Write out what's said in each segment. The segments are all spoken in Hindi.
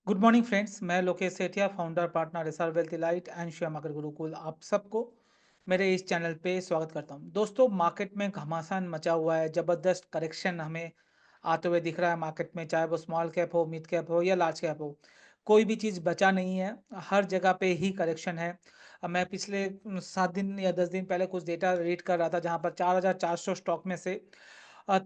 गुड मॉर्निंग फ्रेंड्स, मैं Lokesh Sethia, founder partner reserve wealth elite and share market Gurukul. आप सबको मेरे इस चैनल पे स्वागत करता हूं। दोस्तों, मार्केट में घमासान मचा हुआ है, जबरदस्त करेक्शन हमें आते हुए दिख रहा है मार्केट में, चाहे वो स्मॉल कैप हो, मिड कैप हो या लार्ज कैप हो। कोई भी चीज़ बचा नहीं है, हर जगह पे ही करेक्शन है। मैं पिछले 7 दिन या 10 दिन पहले कुछ डेटा रीड कर रहा था, जहाँ पर 4,400 स्टॉक में से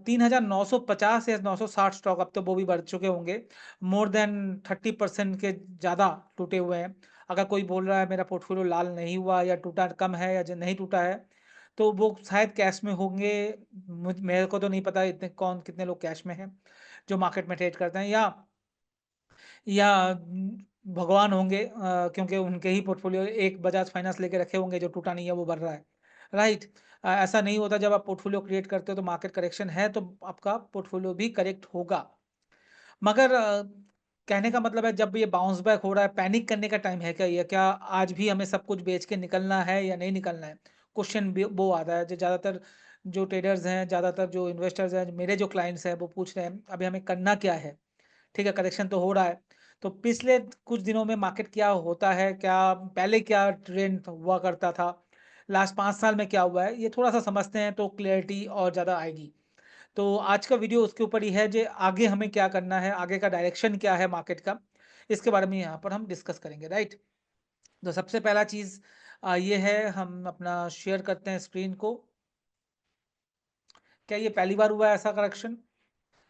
3,950 या 960 स्टॉक, अब तो वो भी बढ़ चुके होंगे, मोर देन 30% के ज़्यादा टूटे हुए हैं। अगर कोई बोल रहा है मेरा पोर्टफोलियो लाल नहीं हुआ या टूटा कम है या जो नहीं टूटा है, तो वो शायद कैश में होंगे। मेरे को तो नहीं पता इतने कौन कितने लोग कैश में हैं जो मार्केट में ट्रेड करते हैं, या भगवान होंगे, क्योंकि उनके ही पोर्टफोलियो एक बजाज फाइनेंस लेके रखे होंगे, जो टूटा नहीं है वो बढ़ रहा है। राइट। ऐसा नहीं होता। जब आप पोर्टफोलियो क्रिएट करते हो तो मार्केट करेक्शन है तो आपका पोर्टफोलियो भी करेक्ट होगा। मगर कहने का मतलब है, जब ये बाउंस बैक हो रहा है, पैनिक करने का टाइम है क्या ये? क्या आज भी हमें सब कुछ बेच के निकलना है या नहीं निकलना है? क्वेश्चन भी वो आता है, जो ज़्यादातर जो ट्रेडर्स हैं, ज़्यादातर जो इन्वेस्टर्स हैं, मेरे जो क्लाइंट्स हैं, वो पूछ रहे हैं अभी हमें करना क्या है? ठीक है, करेक्शन तो हो रहा है। तो पिछले कुछ दिनों में मार्केट क्या होता है, क्या पहले क्या ट्रेंड हुआ करता था, लास्ट 5 साल में क्या हुआ है, ये थोड़ा सा समझते हैं तो क्लियरिटी और ज़्यादा आएगी। तो आज का वीडियो उसके ऊपर ही है, जो आगे हमें क्या करना है, आगे का डायरेक्शन क्या है मार्केट का, इसके बारे में यहाँ पर हम डिस्कस करेंगे। राइट। तो सबसे पहला चीज़ ये है, हम अपना शेयर करते हैं स्क्रीन को। क्या ये पहली बार हुआ है ऐसा करेक्शन,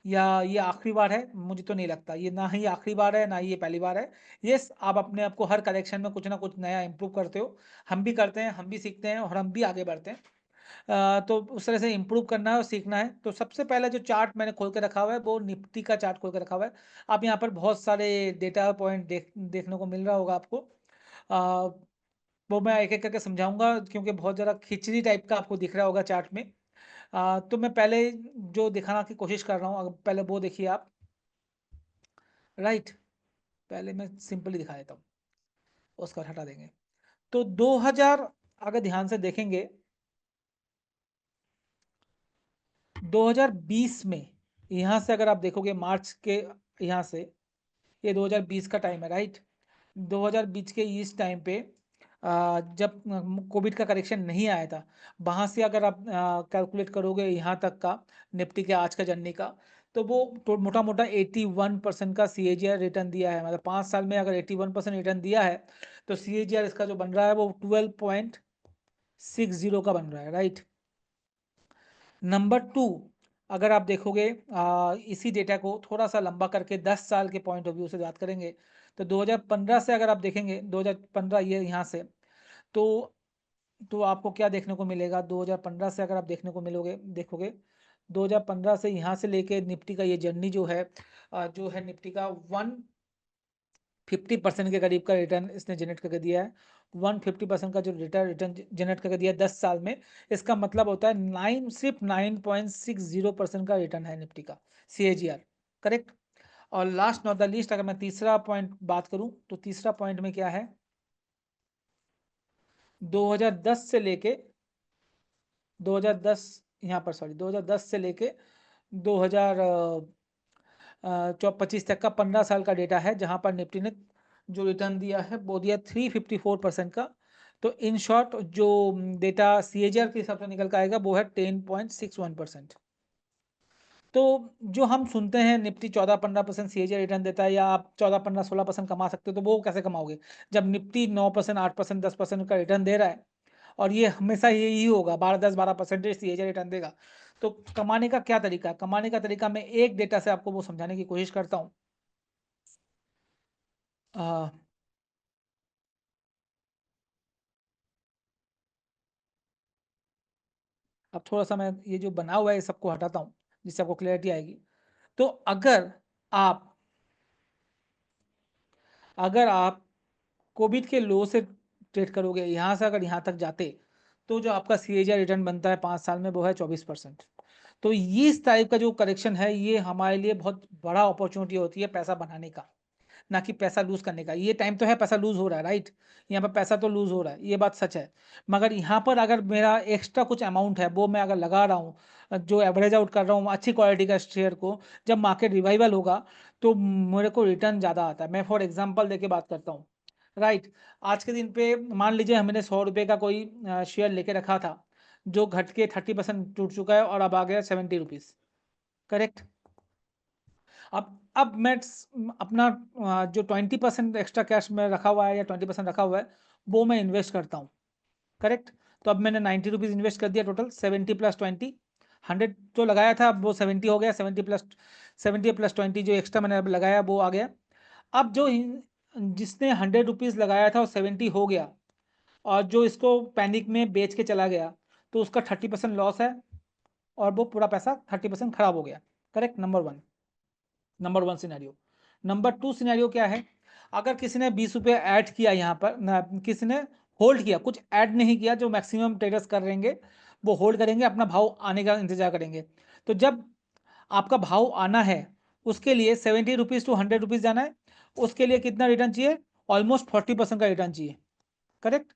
या ये आखिरी बार है? मुझे तो नहीं लगता, ये ना ही आखिरी बार है ना ही ये पहली बार है। यस, आप अपने आप को हर करेक्शन में कुछ ना कुछ नया इंप्रूव करते हो। हम भी करते हैं, हम भी सीखते हैं और हम भी आगे बढ़ते हैं। तो उस तरह से इम्प्रूव करना है और सीखना है। तो सबसे पहले जो चार्ट मैंने खोल के रखा हुआ है, वो निफ्टी का चार्ट खोल के रखा हुआ है। आप यहाँ पर बहुत सारे डेटा पॉइंट देखने को मिल रहा होगा आपको। आ, वो मैं एक एक करके समझाऊंगा, क्योंकि बहुत ज़्यादा खिचड़ी टाइप का आपको दिख रहा होगा चार्ट में। तो मैं पहले जो दिखाना की कोशिश कर रहा हूँ, पहले वो देखिए आप। राइट। पहले मैं सिंपली दिखा देता हूँ, उसका हटा देंगे। तो 2000 अगर ध्यान से देखेंगे, 2020 में यहाँ से अगर आप देखोगे मार्च के, यहाँ से ये 2020 का टाइम है। राइट। 2020 के इस टाइम पे जब कोविड का करेक्शन नहीं आया था, वहाँ से अगर आप कैलकुलेट करोगे यहाँ तक का निफ्टी के आज का जर्नी का, तो वो तो मोटा मोटा 81% का CAGR रिटर्न दिया है। मतलब 5 साल में अगर 81% रिटर्न दिया है, तो CAGR इसका जो बन रहा है वो 12.60 का बन रहा है। राइट। नंबर 2, अगर आप देखोगे इसी डेटा को थोड़ा सा लंबा करके 10 साल के पॉइंट ऑफ व्यू से बात करेंगे, तो 2015 से अगर आप देखेंगे, 2015 ये यहाँ से, तो आपको क्या देखने को मिलेगा? 2015 से अगर आप देखने को मिलोगे, देखोगे 2015 से यहाँ से लेके निफ्टी का ये जर्नी जो है, जो है निफ्टी का 150% के करीब का रिटर्न इसने जनरेट करके दिया है। 150% का जो रिटर्न जनरेट करके दिया है 10 साल में, इसका मतलब होता है सिर्फ 9.60% का रिटर्न है निफ्टी का CAGR। करेक्ट। और लास्ट नॉट द लीस्ट, अगर मैं तीसरा पॉइंट बात करूं, तो तीसरा पॉइंट में क्या है, 2010 से लेके 2010, यहाँ पर सॉरी 2010 से लेके 2000 25 तक का 15 साल का डेटा है, जहां पर निफ्टी ने जो रिटर्न दिया है वो दिया 354% का। तो इन शॉर्ट जो डेटा CAGR के हिसाब से निकल कर आएगा वो है 10.61%। तो जो हम सुनते हैं निफ्टी 14-15% CAGR रिटर्न देता है, या आप 14-15-16% कमा सकते हो, तो वो कैसे कमाओगे जब निफ्टी 9%, 8%, 10% का रिटर्न दे रहा है? और ये हमेशा यही होगा, 12-10-12% CAGR रिटर्न देगा। तो कमाने का क्या तरीका है? कमाने का तरीका मैं एक डेटा से आपको वो समझाने की कोशिश करता हूँ। अब थोड़ा सा मैं ये जो बना हुआ है सबको हटाता हूँ, जिससे आपको क्लैरिटी आएगी। तो आप अगर आप कोविड के लो से ट्रेड करोगे, यहाँ से अगर यहाँ तक जाते, तो जो आपका CAGR रिटर्न बनता है 5 साल में, वो है 24%। तो ये इस टाइप का जो करेक्शन है, ये हमारे लिए बहुत बड़ा अपॉर्चुनिटी होती है पैसा बनाने का। ना कि पैसा लूज करने का। ये टाइम तो है पैसा लूज हो रहा है, राइट? यहाँ पर पैसा तो लूज हो रहा है, ये बात सच है। मगर यहाँ पर अगर मेरा एक्स्ट्रा कुछ अमाउंट है वो मैं अगर लगा रहा हूँ, जो एवरेज आउट कर रहा हूँ अच्छी क्वालिटी का शेयर को, जब मार्केट रिवाइवल होगा तो मेरे को रिटर्न ज़्यादा आता है। मैं फॉर एग्जाम्पल देके बात करता हूँ, राइट? आज के दिन पे मान लीजिए हमने 100 रुपये का कोई शेयर लेके रखा था, जो घट के 30% टूट चुका है और अब आ गया 70 रुपीज़, करेक्ट? अब मैं अपना जो 20% एक्स्ट्रा कैश में रखा हुआ है या 20% रखा हुआ है वो मैं इन्वेस्ट करता हूँ, करेक्ट? तो अब मैंने 90 रुपीज़ इन्वेस्ट कर दिया, टोटल 70 + 20, 100 जो लगाया था अब वो 70 हो गया, 70 + 20 जो एक्स्ट्रा मैंने अब लगाया वो आ गया। अब जिसने 100 रुपीज़ लगाया था वो 70 हो गया, और जो इसको पैनिक में बेच के चला गया तो उसका 30% लॉस है, और वो पूरा पैसा 30% खराब हो गया, correct? Number one scenario. Number two scenario क्या है? अगर किसी ने 20 रुपये ऐड किया यहाँ पर किसी ने होल्ड किया, कुछ ऐड नहीं किया, जो मैक्सिमम ट्रेडर्स कर रहेंगे वो होल्ड करेंगे, अपना भाव आने का इंतजार करेंगे। तो जब आपका भाव आना है उसके लिए 70 रुपीज़ टू 100 रुपीज़ जाना है, उसके लिए कितना रिटर्न चाहिए? ऑलमोस्ट 40% का रिटर्न चाहिए, करेक्ट?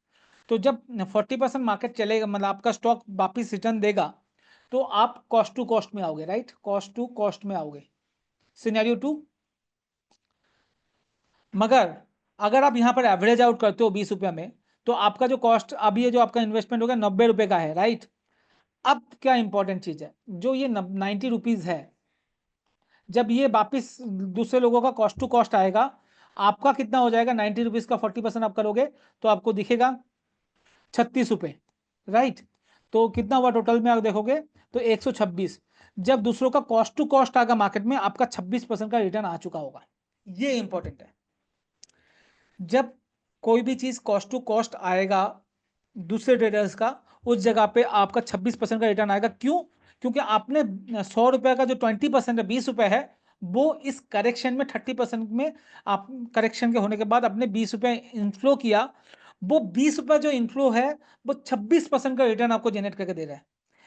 तो जब 40% मार्केट चलेगा, मतलब आपका स्टॉक वापिस रिटर्न देगा, तो आप कॉस्ट टू कॉस्ट में आओगे, राइट? कॉस्ट टू कॉस्ट में आओगे, सिनेरियो टू। मगर अगर आप यहाँ पर एवरेज आउट करते हो 20 रुपये में, तो आपका जो कॉस्ट अभी ये जो आपका इन्वेस्टमेंट होगा 90 रुपये का है, राइट? अब क्या इंपॉर्टेंट चीज है, जो ये 90 रुपीज़ है, जब ये वापिस दूसरे लोगों का कॉस्ट टू कॉस्ट आएगा, आपका कितना हो जाएगा? 90 रुपीज़ का 40% आप करोगे तो आपको दिखेगा 36 रुपये, राइट? तो कितना हुआ टोटल में आप देखोगे तो 126। जब दूसरों का कॉस्ट टू कॉस्ट आएगा मार्केट में, आपका 26% का रिटर्न आ चुका होगा। ये इंपॉर्टेंट है। जब कोई भी चीज कॉस्ट टू कॉस्ट आएगा दूसरे ट्रेडर्स का, उस जगह पे आपका 26% का रिटर्न आएगा। क्यों? क्योंकि आपने 100 रुपए का जो 20% है, 20 रुपए है, वो इस करेक्शन में 30% में, आप करेक्शन के होने के बाद अपने 20 रुपए इनफ्लो किया, वो 20 रुपए जो इनफ्लो है वो 26% का रिटर्न आपको जनरेट करके दे रहा है।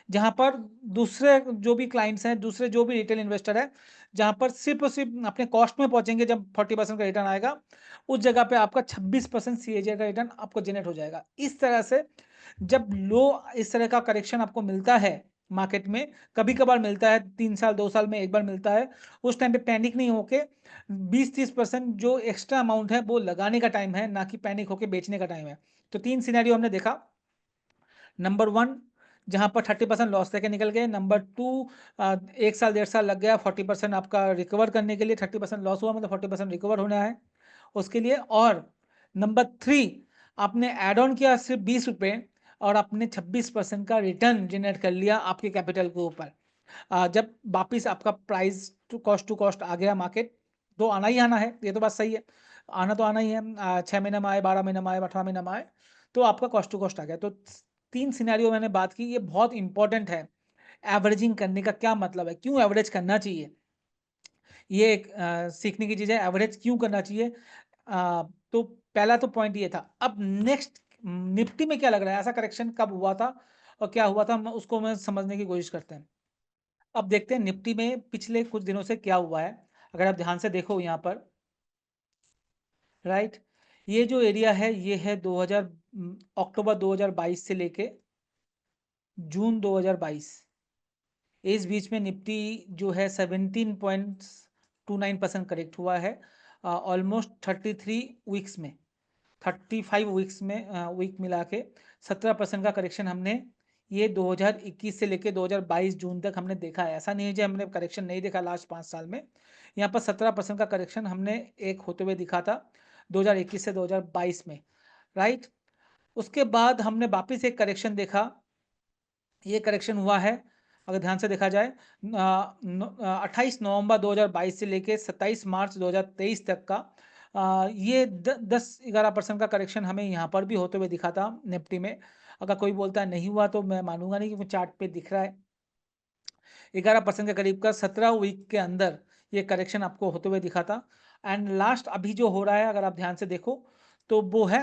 जहां पर दूसरे जो भी क्लाइंट्स हैं, दूसरे जो भी रिटेल इन्वेस्टर है, जहां पर सिर्फ और सिर्फ अपने कॉस्ट में पहुंचेंगे, जब 40% का रिटर्न आएगा, उस जगह पे आपका 26% सीएजी का रिटर्न आपको जनरेट हो जाएगा। इस तरह से जब लो इस तरह का करेक्शन आपको मिलता है मार्केट में, कभी कभार मिलता है 3 साल 2 साल में एक बार मिलता है, उस टाइम पे पैनिक नहीं होके 20-30% जो एक्स्ट्रा अमाउंट है वो लगाने का टाइम है, ना कि पैनिक होके बेचने का टाइम है। तो 3 सिनेरियो हमने देखा। नंबर वन, जहां पर 30% लॉस लेके निकल गए। नंबर टू, 1 साल 1.5 साल लग गया 40% आपका रिकवर करने के लिए। 30% लॉस हुआ मतलब 40% रिकवर होना है उसके लिए। और नंबर थ्री, आपने एड ऑन किया सिर्फ 20 रुपये और आपने 26% का रिटर्न जनरेट कर लिया आपके कैपिटल के ऊपर। जब वापिस आपका प्राइस टू कॉस्ट आ गया मार्केट, तो आना ही आना है, ये तो बात सही है, आना तो आना ही है। 6 महीने में आए, 12 महीने में आए, 18 महीने में आए, तो आपका कॉस्ट टू कॉस्ट आ गया। तो 3 सिनेरियो मैंने बात की, ये बहुत इंपॉर्टेंट है। एवरेजिंग करने का क्या मतलब है, क्यों एवरेज करना चाहिए, ये एक सीखने की चीज़ है, एवरेज क्यों करना चाहिए। तो पहला तो पॉइंट ये था। अब नेक्स्ट, निफ्टी में क्या लग रहा है, ऐसा करेक्शन कब हुआ था और क्या हुआ था, उसको मैं समझने की कोशिश करते हैं। अब देखते हैं निफ्टी में पिछले कुछ दिनों से क्या हुआ है। अगर आप ध्यान से देखो यहाँ पर, राइट, ये जो एरिया है ये है 2000 अक्टूबर 2022 से लेके जून 2022, इस बीच में निफ्टी जो है 17.29% करेक्ट हुआ है। ऑलमोस्ट 33 वीक्स में, 35 वीक्स में वीक मिला के 17% का करेक्शन हमने ये 2021 से लेके 2022 जून तक हमने देखा है। ऐसा नहीं है कि हमने करेक्शन नहीं देखा लास्ट 5 साल में। यहाँ पर 17% का करेक्शन हमने एक होते हुए दिखा था 2021 से 2022 में, राइट? उसके बाद हमने वापिस एक करेक्शन देखा, ये करेक्शन हुआ है अगर ध्यान से देखा जाए 28 नवंबर 2022 से लेके 27 मार्च 2023 तक का। ये 10-11% का करेक्शन हमें यहाँ पर भी होते हुए दिखा था निफ्टी में। अगर कोई बोलता है नहीं हुआ तो मैं मानूंगा नहीं, क्योंकि चार्ट पे दिख रहा है 11% के करीब का 17 वीक के अंदर ये करेक्शन आपको होते हुए दिखा था। एंड लास्ट अभी जो हो रहा है अगर आप ध्यान से देखो तो वो है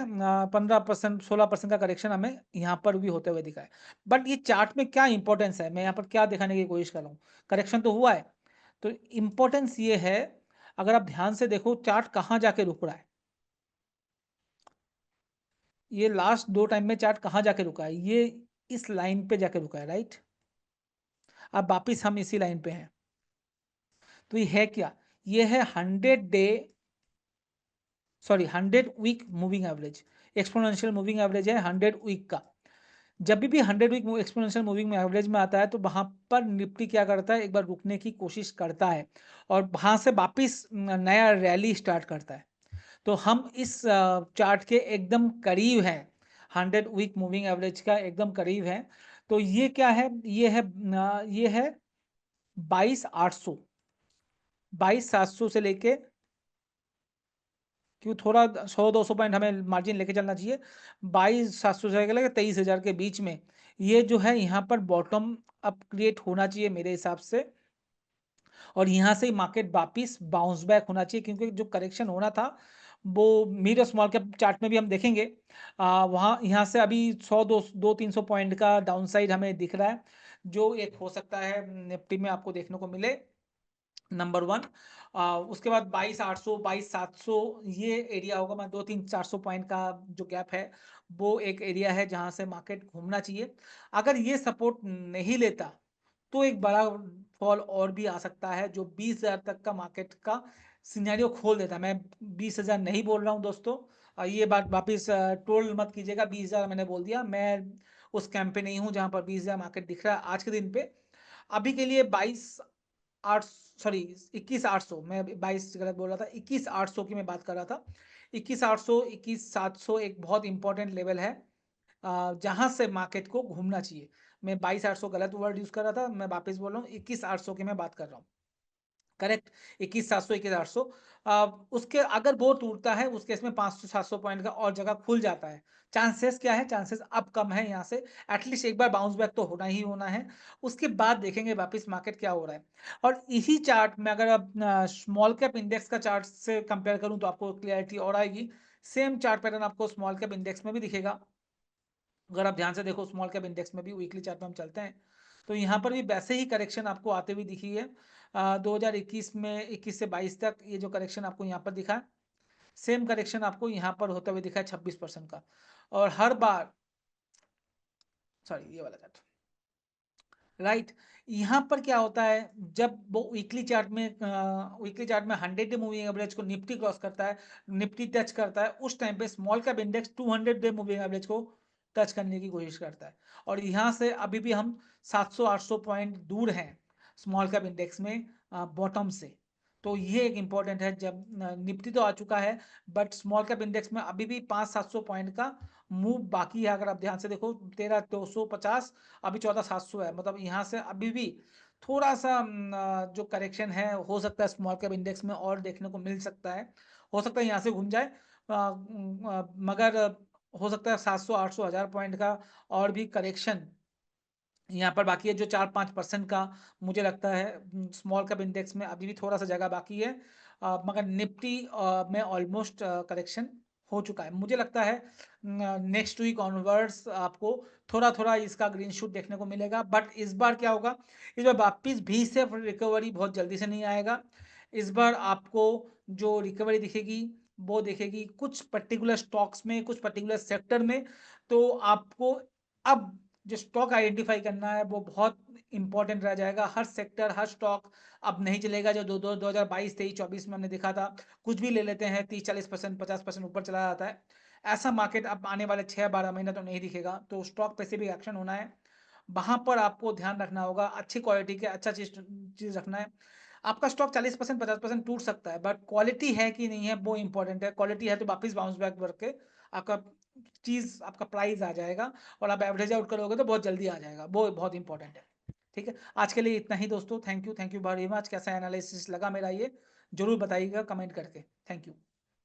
15% 16% का करेक्शन हमें यहाँ पर भी होते हुए दिखा है। बट ये चार्ट में क्या इंपॉर्टेंस है, मैं यहाँ पर क्या दिखाने की कोशिश कर रहा हूँ, करेक्शन तो हुआ है, तो इम्पोर्टेंस ये है अगर आप ध्यान से देखो चार्ट कहाँ जाके रुक रहा है, ये लास्ट 2 टाइम में चार्ट कहाँ जाके रुका है, ये इस लाइन पे जाके रुका है, राइट। अब वापिस हम इसी लाइन पे हैं, तो ये है क्या, ये है 100 week moving average, exponential moving average है 100 वीक का। जब भी 100 वीक एक्सपोनेंशियल मूविंग एवरेज में आता है तो वहां पर निफ्टी क्या करता है, एक बार रुकने की कोशिश करता है और वहां से वापिस नया रैली स्टार्ट करता है। तो हम इस चार्ट के एकदम करीब हैं, 100 वीक मूविंग एवरेज का एकदम करीब है। तो ये क्या है, ये है 22,800, 22,700 से लेके, क्यों थोड़ा 100-200 पॉइंट हमें मार्जिन लेके चलना चाहिए, 22,700 से लेकर 23,000 के बीच में ये जो है यहाँ पर बॉटम अप क्रिएट होना चाहिए मेरे हिसाब से, और यहाँ से मार्केट वापिस बाउंस बैक होना चाहिए, क्योंकि जो करेक्शन होना था वो मिड और स्मॉल कैप चार्ट में भी हम देखेंगे, वहाँ यहाँ से अभी 100-200-300 पॉइंट का डाउन साइड हमें दिख रहा है, जो एक हो सकता है निफ्टी में आपको देखने को मिले, नंबर 1। उसके बाद 22,800 22,700 ये एरिया होगा, मैं 2-3-400 पॉइंट का जो गैप है वो एक एरिया है जहां से मार्केट घूमना चाहिए। अगर ये सपोर्ट नहीं लेता तो एक बड़ा फॉल और भी आ सकता है, जो 20,000 तक का मार्केट का सिनेरियो खोल देता है। मैं 20,000 नहीं बोल रहा हूं दोस्तों, ये बात वापिस ट्रोल मत कीजिएगा, 20,000 मैंने बोल दिया, मैं उस कैंप पे नहीं हूं जहां पर 20,000 मार्केट दिख रहा है आज के दिन पे। अभी के लिए 22,800, सॉरी 21,800, मैं 22 गलत बोल रहा था, 21,800 की मैं बात कर रहा था। 21,800 21,700 एक बहुत इंपॉर्टेंट लेवल है जहां से मार्केट को घूमना चाहिए। मैं 22,800 गलत वर्ड यूज कर रहा था, मैं वापस बोल रहा हूँ 21,800 की मैं बात कर रहा हूँ, करेक्ट। 21,700 21,800, उसके अगर वो टूटता है उस केस में 500-700 पॉइंट का और जगह खुल जाता है। चांसेस क्या है, चांसेस अब कम है, यहाँ से एटलीस्ट एक बार बाउंस बैक तो होना ही होना है, उसके बाद देखेंगे वापस मार्केट क्या हो रहा है। और इसी चार्ट में अगर आप स्मॉल कैप इंडेक्स का चार्ट से कंपेयर करूं तो आपको क्लियरिटी और आएगी। सेम चार्ट पैटर्न आपको स्मॉल कैप इंडेक्स में भी दिखेगा, अगर आप ध्यान से देखो स्मॉल कैप इंडेक्स में भी वीकली चार्ट में हम चलते हैं तो यहाँ पर भी वैसे ही करेक्शन आपको आते हुए दिखी है। 2021 में 21 से 22 तक ये जो करेक्शन आपको यहाँ पर दिखा है, सेम करेक्शन आपको यहाँ पर होते हुए दिखा है 26% का। और हर बार, सॉरी ये वाला चार्ट, राइट। यहाँ पर क्या होता है, जब वो वीकली चार्ट में 100 डे मूविंग एवरेज को निफ्टी क्रॉस करता है, निफ्टी टच करता है, उस टाइम पे small cap index 200 day moving average को टच करने की कोशिश करता है। और यहाँ से अभी भी हम 700-800 पॉइंट दूर हैं स्मॉल कैप इंडेक्स में बॉटम से। तो ये एक इंपॉर्टेंट है, जब निफ्टी तो आ चुका है बट स्मॉल कैप इंडेक्स में अभी भी 500-700 पॉइंट का मूव बाकी है। अगर आप ध्यान से देखो 13,250, अभी 14,700 है, मतलब यहाँ से अभी भी थोड़ा सा जो करेक्शन है हो सकता है स्मॉल कैप इंडेक्स में और देखने को मिल सकता है, हो सकता है यहाँ से घूम जाए, मगर हो सकता है 700-800 1000 पॉइंट का और भी करेक्शन यहाँ पर बाकी है, जो 4-5% का मुझे लगता है स्मॉल कैप इंडेक्स में अभी भी थोड़ा सा जगह बाकी है, मगर निफ्टी में ऑलमोस्ट करेक्शन हो चुका है। मुझे लगता है नेक्स्ट वीक ऑनवर्ड्स आपको थोड़ा थोड़ा इसका ग्रीन शूट देखने को मिलेगा, बट इस बार क्या होगा, इस बार वापिस भी से रिकवरी बहुत जल्दी से नहीं आएगा। इस बार आपको जो रिकवरी दिखेगी वो दिखेगी कुछ पर्टिकुलर स्टॉक्स में, कुछ पर्टिकुलर सेक्टर में। तो आपको अब जो स्टॉक आइडेंटिफाई करना है वो बहुत इंपॉर्टेंट रह जाएगा। हर सेक्टर हर स्टॉक अब नहीं चलेगा, जो 2022 23 24 में हमने देखा था, कुछ भी ले लेते हैं 30-40% 50% ऊपर चला जाता है। ऐसा मार्केट अब आने वाले 6-12 महीने तो नहीं दिखेगा, तो स्टॉक पे से भी एक्शन होना है। वहां पर आपको ध्यान रखना होगा, अच्छी क्वालिटी के अच्छा चीज रखना है। आपका स्टॉक 40% 50% टूट सकता है, बट क्वालिटी है कि नहीं है वो इंपॉर्टेंट है। क्वालिटी है तो वापस बाउंस बैक करके आपका चीज आपका प्राइस आ जाएगा, और आप एवरेज आउट करोगे तो बहुत जल्दी आ जाएगा, वो बहुत इंपॉर्टेंट है। ठीक है, आज के लिए इतना ही दोस्तों, थैंक यू वेरी मच। कैसा एनालिसिस लगा मेरा ये जरूर बताइएगा कमेंट करके, थैंक यू।